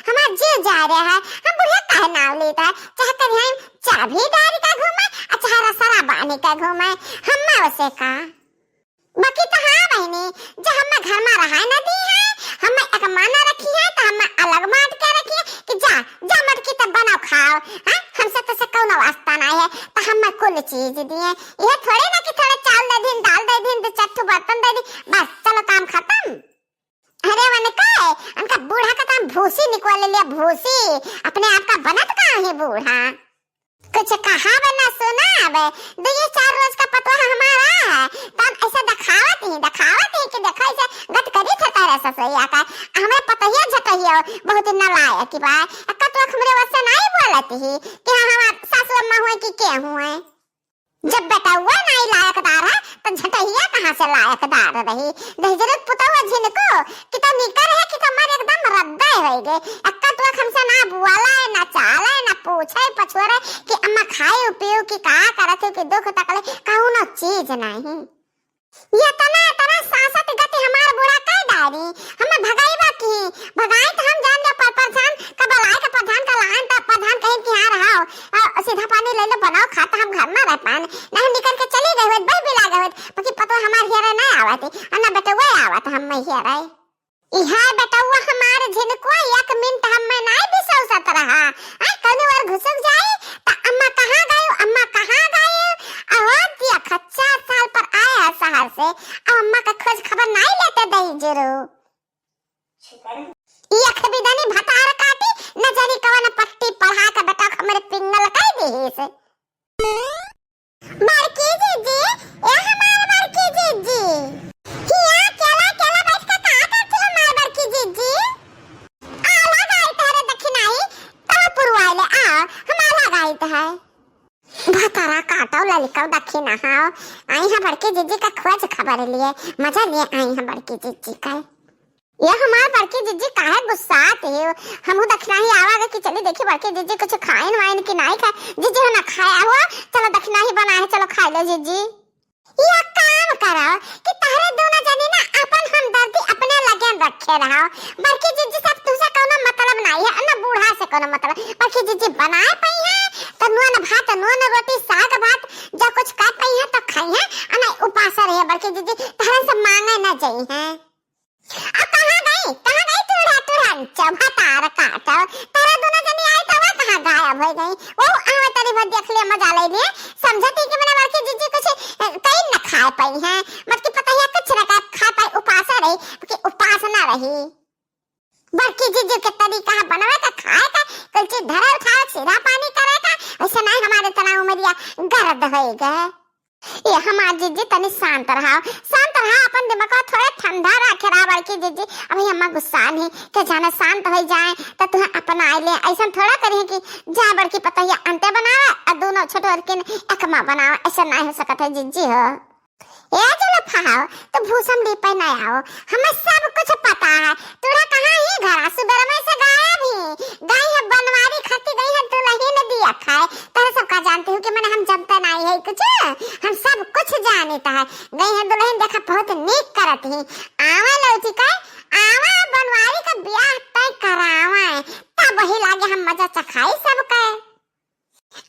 हमार जीव जा रहा है। हम बुढ़िया काहे नाव लेता है, चाहे कहीं हम चाबी दारी का घूमे चाहे रसरा बानी का घूमे, हम उसे का बाकी तो हाँ बहनी जो हम घर में रहा न दी है, हम एक माना रखी है तो हम अलग बांट के रखी है कि जा जा मटकी तब बनाओ खाओ। हाँ हमसे तो से कौन वास्ता नहीं है, तो हम कुल चीज दिए, यह थोड़ी ना कि थोड़ा चावल दे दिन दाल दे दिन तो चट्टू बर्तन दे दी बस चलो काम खत्म। अरे मैंने कहा उनका बूढ़ा का काम भूसी निकल लिया, भूसी अपने आप का बनत कहाँ है बूढ़ा। कुछ कहा बना सुना अब दो ये 4 रोज का पतवा हमारा है तो हम ऐसा दिखावत ही कि देखो ऐसे गत करी था तारे ससैया का हमें पता ही झटहियो बहुत न लायक की बात अक्का तो हमरे वसे नहीं बोलती ही कि हां हम सासू अम्मा हुए कि के हुए। जब बेटा हुआ नहीं लायकदार है तो झटहिया कहां से लायकदार रही। दहजरत पुतवा जिनको कितना निकर है कि तुम्हारे एकदम रद्दा हो गए। अक्का तो हमसे ना बुआला है ना चाला है ना पूछे पछुरे कि अम्मा खाए पियो कि का करत कि दुख तकले कौनो चीज नहीं। ये तना सांसत गति हमार बुढ़ा कई डारी हमें भगाईबा की भगाई तो हम जान जा प्रधान का बलाई का प्रधान का लान ता प्रधान कहीं कि हां रहा सीधा पानी ले लो बनाओ खाता हम घर में रह पान नहीं निकल के चली गई होत भाई बिला गई होत बाकी पतो हमार हेरे नहीं आवत अन्ना बेटा वो आवत हम में हेरे इहा बेटा वो हमार जिनको 1 मिनट हम में नहीं बिसौसत रहा आ कौन बार घुसक जाए तो अम्मा कहां गए आवाज दिया खच्चा साल पर आया शहर से अब अम्मा का खोज खबर नहीं लेते दई जरूर ये खबीदानी भतार काटी नजरी कवन पट्टी पढ़ा के बेटा हमरे पिंगल कह दी से बड़की जीजी ए हमारे बड़की जीजी हिया केला बैठ के का करती हो हमारे बड़की जीजी आला गाई तारे दखिनाई तब पुरवाले आ हम आला गाई त है भतारा काटाओ ललिकाओ दखिना हां आई हां बड़की जीजी का खोज खबर लिए मजा लिए आई हां बड़की जीजी का ये हमार बड़की जीजी काहे गुस्सात है हमहु दखना ही आवागे कि चली देखी बड़की जीजी कुछ खाएन वाइन कि नहीं खाए जीजी ना खाया हुआ चलो दखना ही बना है चलो खा लो जीजी। ये काम करो कि तारे दोनों जने ना अपन हमदर्दी अपने लगन रखे रहो बड़की जीजी सब तुसे कोनो मतलब नहीं है ना बूढ़ा से कोनो मतलब बड़की जीजी बनाए पई है तो नून भात नून रोटी साग भात जो कुछ कर पई है तो खाई है अना उपास रहे बड़की जीजी तारे से मांगे ना जाई है। अब कहां गई तुरंत चबतार काटो तारा दोनों जनी आई तो वह कहां गायब हो गई वो आवे तरी भर देख ले मजा ले लिए समझती कि मैंने बड़की जीजी कुछ कहीं न खा पाई है मत की पता है कुछ न खा पाई उपास रही कि उपास ना रही बड़की जीजी के तरीका बनावे का खाए का कुछ चीज धरे उठाए सीधा पानी करे का वैसे नहीं हमारे तना उमरिया गर्द होएगा। ये हमार जीजी तनी शांत रहा अपन दिमाग को थोड़ा ठंडा रखे रहा बड़की जीजी अभी अम्मा गुस्सा नहीं के जाने शांत हो जाए तो तू अपन आए ले ऐसा थोड़ा करिए कि जा बड़की पता है अंते बनावे और दोनों छोटे और किन एक मां बनावे ऐसा नहीं हो सकता है जीजी हो ये चलो फाओ तो भूसम दी पे नहीं आओ हमें सब कुछ पता है तोरा कहां है घर सुबह में से गायब ही गई है बनवारी खाती गई है दुल्हन ने दिया खाए तेरे सब का जानती हूं कि मैंने हम जनता नहीं है कुछ हम सब कुछ जानता है गई है दुल्हन देखा बहुत नीक करत ही आवा लौटी का आवा बनवारी का ब्याह तय करावा तब वही लागे हम मजा चखाई सब का।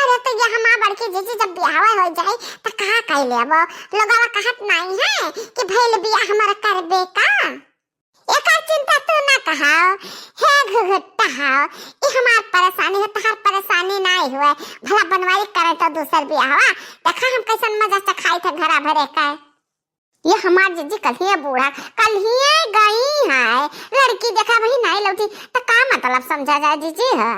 अरे तो ये हमार बड़की जीजी जब ब्याह हो जाए तो कहा कह लेबो लोगवा कहत नहीं है कि भइल ब्याह हमारा करबे का एका चिंता तू ना कहाओ हे घुघुट्टा हाओ ये हमार परेशानी है तहार परेशानी नहीं हुए भला बनवाई करे तो दूसर ब्याह देखा हम कैसन मजा से खाई थे घरा भरे का। ये हमार जीजी कल ही बूढ़ा कल ही गई है लड़की देखा वही नहीं लौटी तो का मतलब समझा जाए जीजी है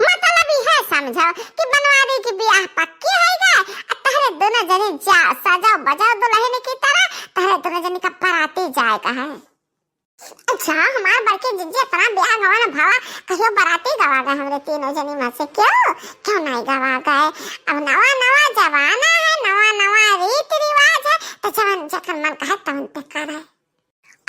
मतलब ही है समझो कि बनवारी की ब्याह पक्की है तारे दोनों जने जा सजाओ बजाओ दुल्हन की तरह तारे दोनों जने का पराती जाएगा है। अच्छा हमार बड़के जीजी अपना ब्याह गवा ना भावा कहियो बराती गवा गए हमरे तीनों जनी में से क्यों नहीं गवा गए अब नवा जमाना है नवा रीति रिवाज है तो जवन जखन मन कहे तवन पे करे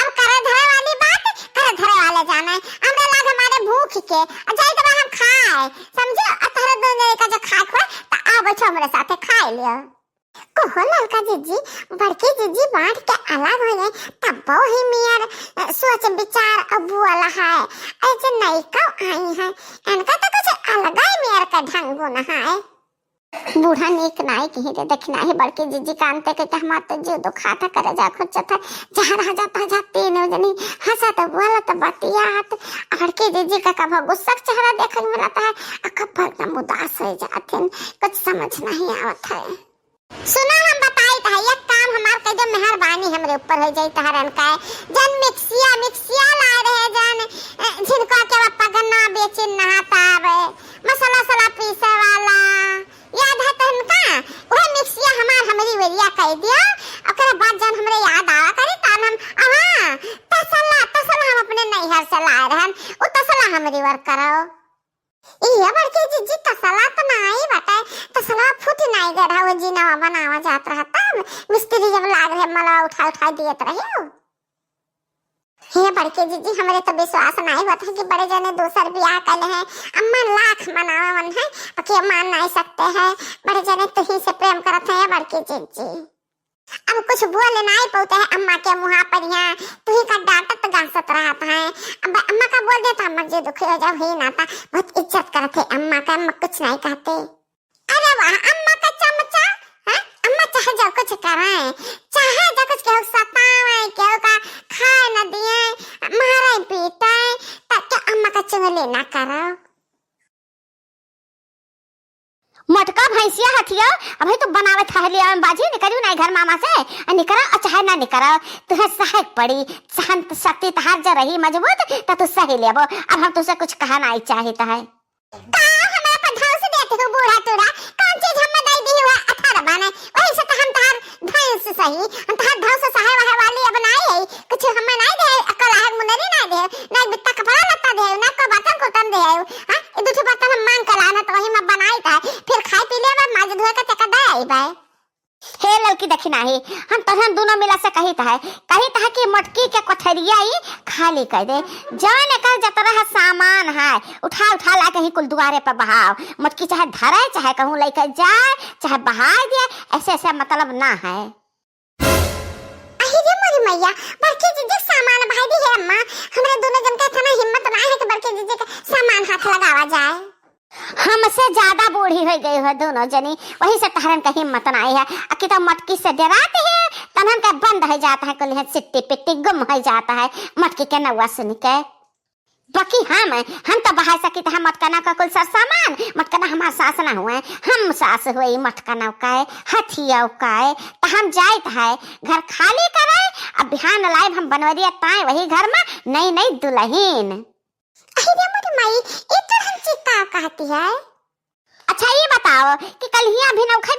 अब करे धरे वाली बात करे धरे वाले जाना है हमरे लाग हमारे भूख के जाई तो हम खाए समझो अतरे दोनों का जो खाए को तो आ बैठो हमरे साथे खाए लियो कहो ललका जीजी बड़की जीजी बांट के अलग हो गए तब ही मियार सोच विचार अब वाला है ऐसे नहीं कब आई है इनका तो कुछ अलग ही मियार का ढंग होना है बूढ़ा नीक नाई कहीं रे देखना है बड़की जीजी कांते के हमार तो जो दुखा था करे जा खुद था जहाँ रह जाता जाती ने जनी हंसा तो बोला तो बतियात बड़की जीजी का कब गुस्सा चेहरा देखने में मिलता है कब एकदम उदास हो जाते हैं कुछ समझ नहीं आवत है सुना हम बताई था ये काम हमार के जो मेहरबानी हमरे ऊपर हो जाई तहरन का जन मिक्सिया ला रहे जन जिनको के पगन्ना बेचे नहाता आवे मसाला पीसे वाला याद है तनका वह मिक्सिया हमारी वेरिया कह दिया ओकरे बाद जन हमरे याद आवा करी तन हम हां तसला हम अपने नैहर से लाए रहन ओ तसला हमरी वर कराओ ये बड़की जीजी तसला तो नहीं बटे तसला फुट नहीं गड़ा वो जी नवा बनावा जात रहता मिस्त्री जब लाग रहे मला उठा दियत रहे हे बड़के जीजी हमारे तो विश्वास नहीं होता है कि बड़े जने दूसर ब्याह कर हैं अम्मा लाख मनावा मन है कि मान नहीं सकते हैं बड़े जने तो ही से प्रेम करते हैं बड़के जीजी अब कुछ बोल नहीं पाते हैं अम्मा के मुंह पर यहाँ तू ही का डांटत गांसत रहता है अब अम्मा का बोल देता अम्मा जी दुखी हो जाओ ही ना था बहुत इज्जत करते अम्मा का अम्मा कुछ नहीं कहते अरे वाह अम्मा का चमचा है अम्मा चाहे जो कुछ कराए चाहे जो कुछ केहू सतावे केहू का खाए न दिए मारे पीटे तब क्या अम्मा का चुगली ना करो मटका भैंसिया हथिया अभी तो बनावे थहलिया में बाजी निकलियो नहीं घर मामा से निकरा चाहे ना निकरा तुहे सहायक पड़ी शांत शक्ति तहार जा रही मजबूत त तू सही लेबो अब हम तुझसे कुछ कहा नहीं चाहता है का हमें पढ़ाओ से देते हो बूढ़ा तोड़ा कौन चीज हम दे दी हुआ 18 बने वही से तो हम तहार भैंस सही हम तहार भाव से सहाय वहां वाली बनाई कुछ हम नहीं दे अकल है मुनरी नहीं दे ना बित्ता कपड़ा लत्ता दे ना को बर्तन को तन दे हां ये दूसरे बर्तन हम मांग कर लाना तो वही में बनाई था फिर खाई पी ले बाद माज धोए के तक दे आई भाई हे ललकी देखी नहीं हम तहन दोनों मिला से कही था कि मटकी के कोठरिया ही खाली कर दे जाने कर जतरा सामान है उठा ला के ही कुल दुआरे पर बहाव मटकी चाहे धरे चाहे कहूं लेकर जाए चाहे बहा दे ऐसे मतलब ना है अरे मोरी मैया बड़के जीजी सामान भाई दी है अम्मा हमरे दोनों जन के इतना हिम्मत ना है कि बड़के जीजी का सामान हाथ लगावा जाए हमसे ज्यादा बूढ़ी हो गई है दोनों जनी वही से तहरन का हिम्मत नहीं है अकी तो मटकी से डराते हैं तहरन का बंद हो जाता है कुल सिट्टी पिट्टी गुम हो जाता है मटकी के नवा सुन के बाकी हम तो बहा सकी तो हम मटकना का कुल सामान मटकना हमारा सास ना हुए हम सास हुए मटकना का हथिया का तो हम जाइत है घर खाली करे अब बिहान लाइव हम बनवरिया ताए वही घर में नई दुल्हन अरे मोरी माई ये तो हम चिक्का कहती है अच्छा ये बताओ कि कल हिया भिनौखा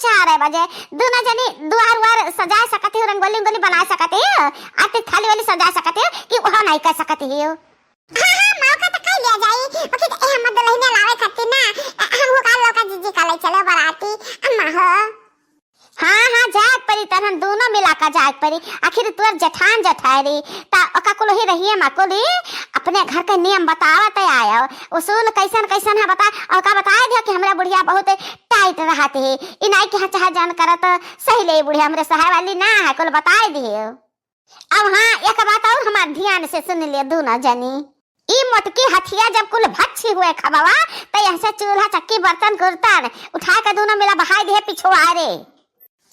4 बजे दोनों जनी दुआर सजा सकती हो रंगोली बना सकती हो आते थाली वाली सजा सकती हो कि वह नहीं कर सकती हो हां मौका तो कह लिया जाई ओके ए हम दुल्हन लावे खाती ना हम हो का लोका जीजी का ले चलो बाराती अम्मा हो हाँ जाग परी तरहन दोनों मिला का जाग परी आखिर तुअर जठान जठारी ता ओका कुल ही रहिए माकुली अपने घर के नियम बतावत आया उसूल कैसन है बता और का बताए दिया कि हमरा बुढ़िया बहुत टाइट रहती है इ नहीं कि चाहे जान करत सही ले बुढ़िया हमरे सहाय वाली ना है कुल बताए दियो अब हाँ एक बात और हमार ध्यान से सुन ले दोनों जनी ई मोटकी हथिया जब कुल भच्छी हुए खबावा तो ऐसे चूल्हा चक्की बर्तन कुर्तन उठा के दोनों मिला बहाई दिए पिछुआ रे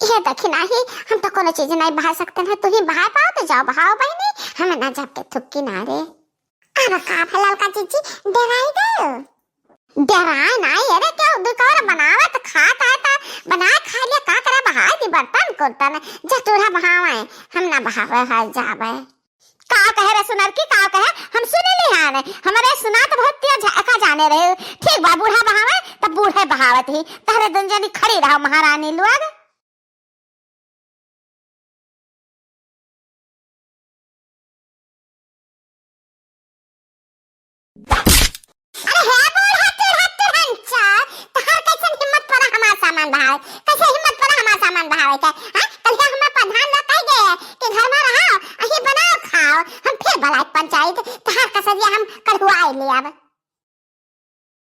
ये देखी नहीं हम तो कोनो चीज नहीं बहा सकते हैं तू ही बहा पाओ तो जाओ बहाओ बहनी हमें ना जब के थुक्की ना रे अब का फलाल का चीची डराई नहीं अरे क्या दुकान बनावा तो खाता है तो बना खा लिया का करा बहा दी बर्तन कुर्तन जतूरा बहावे हम ना बहावे हाल जावे का कहे रे सुनर की का कहे हम सुने ले आने हमारे सुना तो बहुत तेज का जाने रहे ठीक बा बूढ़ा बहावे तब बूढ़े बहावत ही तहरे दुंजनी खड़ी रहो महारानी लोग कैसे हिम्मत पड़ा हमारा सामान बहावे का हां कल हम प्रधान लोग कह गए कि घर में रहो अही बनाओ खाओ हम फिर भलाई पंचायत तहार कसरिया हम करवाई ले अब